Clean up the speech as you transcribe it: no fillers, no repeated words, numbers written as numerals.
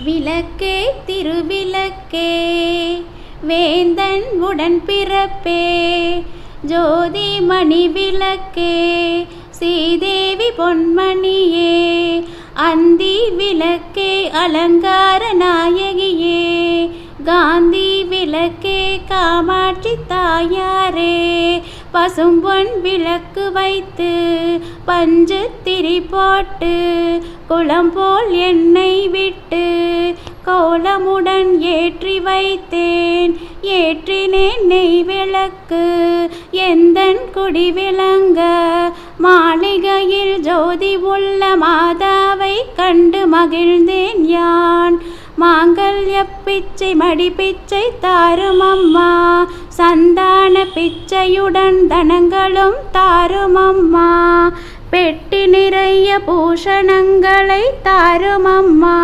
விளக்கே திருவிளக்கே வேந்தன் உடன்பிறப்பே ஜோதி மணி விளக்கே ஸ்ரீதேவி பொன்மணியே அந்தி விளக்கே அலங்கார நாயகியே காந்தி விளக்கே காமாட்சி தாயாரே பசும்பொன் விளக்கு வைத்து பஞ்சு திரி போட்டு குளம் போல் எண்ணெய் விட்டு கோலமுடன் ஏற்றி வைத்தேன் ஏற்றினேன் நெய் விளக்கு எந்தன் குடி விளங்க மாளிகையில் ஜோதி உள்ள மாதாவை கண்டு மகிழ்ந்தேன் யான் மாங்கல்ய பிச்சை மடி பிச்சை தாரும் அம்மா சந்தான பிச்சையுடன் தனங்களும் தாரும் அம்மா பெட்டி நிறைய பூஷணங்களை தாரும் அம்மா